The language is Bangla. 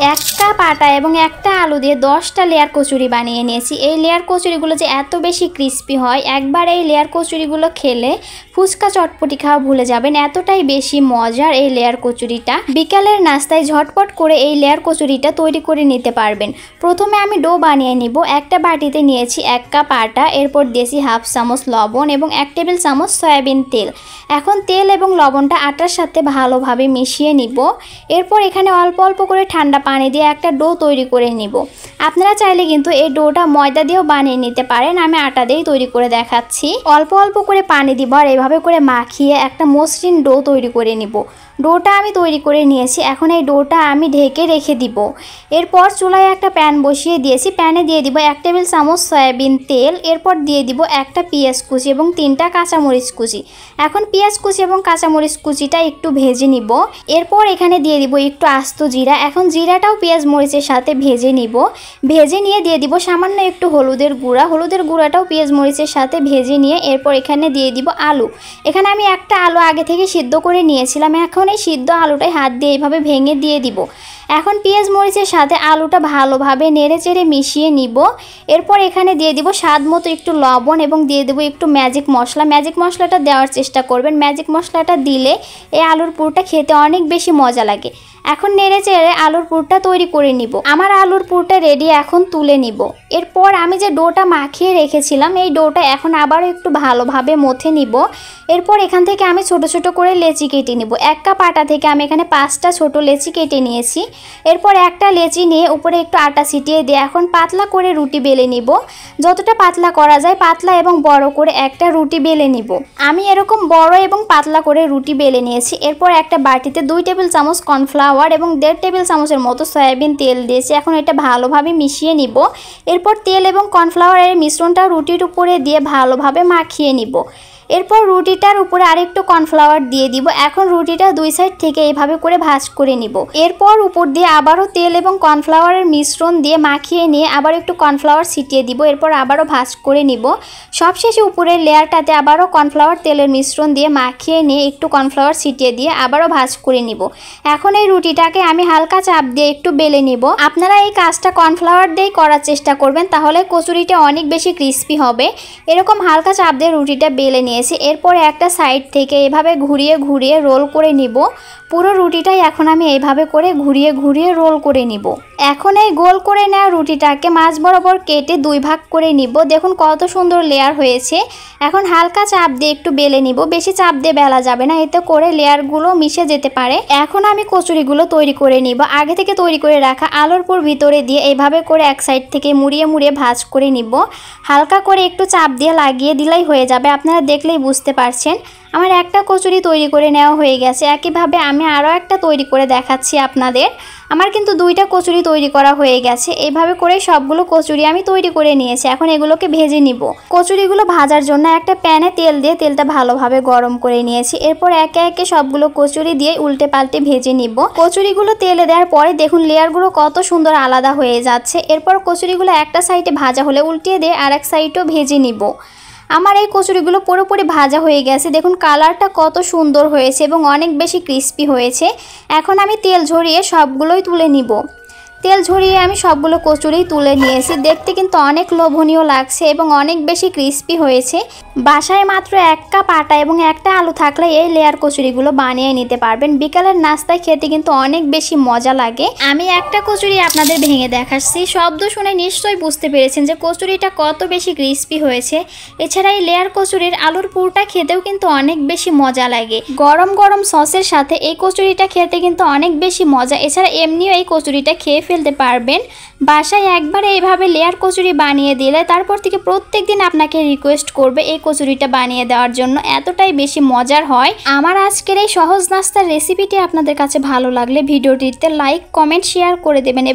এক কাপ আটা এবং একটা আলু দিয়ে 10টা লেয়ার কচুরি বানিয়ে নিয়েছি। এই লেয়ার কচুরিগুলো যে এত বেশি ক্রিস্পি হয়, একবার এই লেয়ার কচুরিগুলো খেলে ফুচকা চটপটি খাওয়া ভুলে যাবেন, এতটাই বেশি মজার এই লেয়ার কচুরিটা। বিকালের নাস্তায় ঝটপট করে এই লেয়ার কচুরিটা তৈরি করে নিতে পারবেন। প্রথমে আমি ডো বানিয়ে নিব। একটা বাটিতে নিয়েছি 1 কাপ আটা, এরপর দিয়েছি হাফ চামচ লবণ এবং 1 টেবিল চামচ সয়াবিন তেল। এখন তেল এবং লবণটা আটার সাথে ভালোভাবে মিশিয়ে নিব। এরপর এখানে অল্প অল্প করে ঠান্ডা পানি দিয়ে একটা ডো তৈরি করে নিব। আপনারা চাইলে কিন্তু এই ডোটা ময়দা দিয়েও বানিয়ে নিতে পারেন, আমি আটা দিয়েই তৈরি করে দেখাচ্ছি। অল্প অল্প করে পানি দিব আর এভাবে করে মাখিয়ে একটা মসৃণ ডো তৈরি করে নিব। ডোটা আমি তৈরি করে নিয়েছি। এখন এই ডোটা আমি ঢেকে রেখে দিব। এরপর চুলায় একটা প্যান বসিয়ে দিয়েছি। প্যানে দিয়ে দিব 1 টেবিল চামচ সয়াবিন তেল। এরপর দিয়ে দিব একটা পেঁয়াজ কুচি এবং 3টা কাঁচামরিচ কুচি। এখন পেঁয়াজ কুচি এবং কাঁচামরিচ কুচিটা একটু ভেজে নিব। এরপর এখানে দিয়ে দিব একটু আস্ত জিরা। এখন জিরাটাও পেঁয়াজ মরিচের সাথে ভেজে নিব। ভেজে নিয়ে দিয়ে দিব সামান্য একটু হলুদের গুঁড়া। হলুদের গুঁড়াটাও পেঁয়াজ মরিচের সাথে ভেজে নিয়ে এরপর এখানে দিয়ে দিব আলু। এখানে আমি একটা আলু আগে থেকে সিদ্ধ করে নিয়েছিলাম। এখন এই সিদ্ধ আলুটাই হাত দিয়ে এইভাবে ভেঙে দিয়ে দিব। এখন পেঁয়াজ মরিচের সাথে আলুটা ভালোভাবে নেড়েচেড়ে মিশিয়ে নিব। এরপর এখানে দিয়ে দিব স্বাদ মতো একটু লবণ এবং দিয়ে দেব একটু ম্যাজিক মশলা। ম্যাজিক মশলাটা দেওয়ার চেষ্টা করবেন। ম্যাজিক মশলাটা দিলে এই আলুর পুরটা খেতে অনেক বেশি মজা লাগে। এখন নেড়েচেড়ে আলুর পুরটা তৈরি করে নিব। আমার আলুর পুরটা রেডি, এখন তুলে নিব। এরপর আমি যে ডোটা মাখিয়ে রেখেছিলাম এই ডোটা এখন আবারও একটু ভালোভাবে মথে নিব। এরপর এখান থেকে আমি ছোট ছোট করে লেচি কেটে নিব। 1 কাপ আটা থেকে আমি এখানে 5টা ছোট লেচি কেটে নিয়েছি। এরপর একটা লেচি নিয়ে উপরে একটু আটা ছিটিয়ে দিয়ে এখন পাতলা করে রুটি বেলে নিব। যতটা পাতলা করা যায় পাতলা এবং বড় করে একটা রুটি বেলে নিব। আমি এরকম বড় এবং পাতলা করে রুটি বেলে নিয়েছি। এরপর একটা বাটিতে 2 টেবিল চামচ কর্নফ্লাওয়ার এবং 1.5 টেবিল চামচের মতো সয়াবিন তেল দিয়েছি। এখন এটা ভালোভাবে মিশিয়ে নিব। এরপর তেল এবং কর্নফ্লাওয়ারের মিশ্রণটা রুটির উপরে দিয়ে ভালোভাবে মাখিয়ে নিব। এরপর রুটিটার উপরে আরেকটু কর্নফ্লাওয়ার দিয়ে দিব। এখন রুটিটা 2 সাইড থেকে এইভাবে করে ভাঁজ করে নিব। এরপর উপর দিয়ে আবারও তেল এবং কর্নফ্লাওয়ারের মিশ্রণ দিয়ে মাখিয়ে নিয়ে আবার একটু কর্নফ্লাওয়ার ছিটিয়ে দিব। এরপর আবারও ভাঁজ করে নিব। সবশেষে উপরের লেয়ারটাতে আবারও কর্নফ্লাওয়ার তেলের মিশ্রণ দিয়ে মাখিয়ে নিয়ে একটু কর্নফ্লাওয়ার ছিটিয়ে দিয়ে আবারও ভাঁজ করে নিব। এখন এই রুটিটাকে আমি হালকা চাপ দিয়ে একটু বেলে নিব। আপনারা এই কাজটা কর্নফ্লাওয়ার দিয়েই করার চেষ্টা করবেন, তাহলে কচুরিটা অনেক বেশি ক্রিস্পি হবে। এরকম হালকা চাপ দিয়ে রুটিটা বেলে নিয়ে এরপর একটা সাইড থেকে এভাবে ঘুরিয়ে ঘুরিয়ে রোল করে নিব। পুরো রুটিটাই এখন আমি এইভাবে করে ঘুরিয়ে ঘুরিয়ে রোল করে নিব। এখন এই গোল করে নেওয়া রুটিটাকে মাঝ বরাবর কেটে 2 ভাগ করে নিব। দেখুন কত সুন্দর লেয়ার হয়েছে। এখন হালকা চাপ দিয়ে একটু বেলে নিব। বেশি চাপ দিয়ে বেলা যাবে না, এতে করে লেয়ারগুলো মিশে যেতে পারে। এখন আমি কচুরিগুলো তৈরি করে নিব। আগে থেকে তৈরি করে রাখা আলুর পুর ভিতরে দিয়ে এইভাবে করে এক সাইড থেকে মুড়িয়ে মুড়িয়ে ভাঁজ করে নিব। হালকা করে একটু চাপ দিয়ে লাগিয়ে দিলেই হয়ে যাবে। আপনারা দেখলেই বুঝতে পারছেন আমার একটা কচুরি তৈরি করে নেওয়া হয়ে গেছে। একইভাবে আমি আরও একটা তৈরি করে দেখাচ্ছি আপনাদের। আমার কিন্তু 2টা কচুরি তৈরি করা হয়ে গেছে। এইভাবে করে সবগুলো কচুরি আমি তৈরি করে নিয়েছি। এখন এগুলোকে ভেজে নিব। কচুরিগুলো ভাজার জন্য একটা প্যানে তেল দিয়ে তেলটা ভালোভাবে গরম করে নিয়েছি। এরপর একে একে সবগুলো কচুরি দিয়ে উল্টে পাল্টে ভেজে নিব। কচুরিগুলো তেলে দেওয়ার পরে দেখুন লেয়ারগুলো কত সুন্দর আলাদা হয়ে যাচ্ছে। এরপর কচুরিগুলো একটা সাইডে ভাজা হলে উল্টিয়ে দিয়ে আরেক সাইডও ভেজে নিব। আমার এই কচুরিগুলো পুরোপুরি ভাজা হয়ে গেছে। দেখুন কালারটা কত সুন্দর হয়েছে এবং অনেক বেশি ক্রিস্পি হয়েছে। এখন আমি তেল ঝরিয়ে সবগুলোই তুলে নিব। তেল ঝরিয়ে আমি সবগুলো কচুরি তুলে নিয়েছি। দেখতে কিন্তু অনেক লোভনীয় লাগছে এবং অনেক বেশি ক্রিস্পি হয়েছে। বাসায় মাত্র 1 কাপ আটা এবং একটা আলু থাকলে এই লেয়ার কচুরিগুলো বানিয়ে নিতে পারবেন। বিকালের নাস্তায় খেতে কিন্তু অনেক বেশি মজা লাগে। আমি একটা কচুরি আপনাদের ভেঙে দেখাচ্ছি। শব্দ শুনে নিশ্চয়ই বুঝতে পেরেছেন যে কচুরিটা কত বেশি ক্রিস্পি হয়েছে। এছাড়া এই লেয়ার কচুরির আলুর পুরটা খেতেও কিন্তু অনেক বেশি মজা লাগে। গরম গরম সসের সাথে এই কচুরিটা খেতে কিন্তু অনেক বেশি মজা। এছাড়া এমনিও এই কচুরিটা খেয়ে ফেলতে পারবেন। বাসায় একবারে এইভাবে লেয়ার কচুরি বানিয়ে দিলে তারপর থেকে প্রত্যেক দিন আপনাকে রিকোয়েস্ট করবে এই কচুরিটা বানিয়ে দেওয়ার জন্য, এতটাই বেশি মজার হয়। আমার আজকের এই সহজ নাস্তার রেসিপিটি আপনাদের কাছে ভালো লাগলে ভিডিওটিতে লাইক, কমেন্ট, শেয়ার করে দেবেন।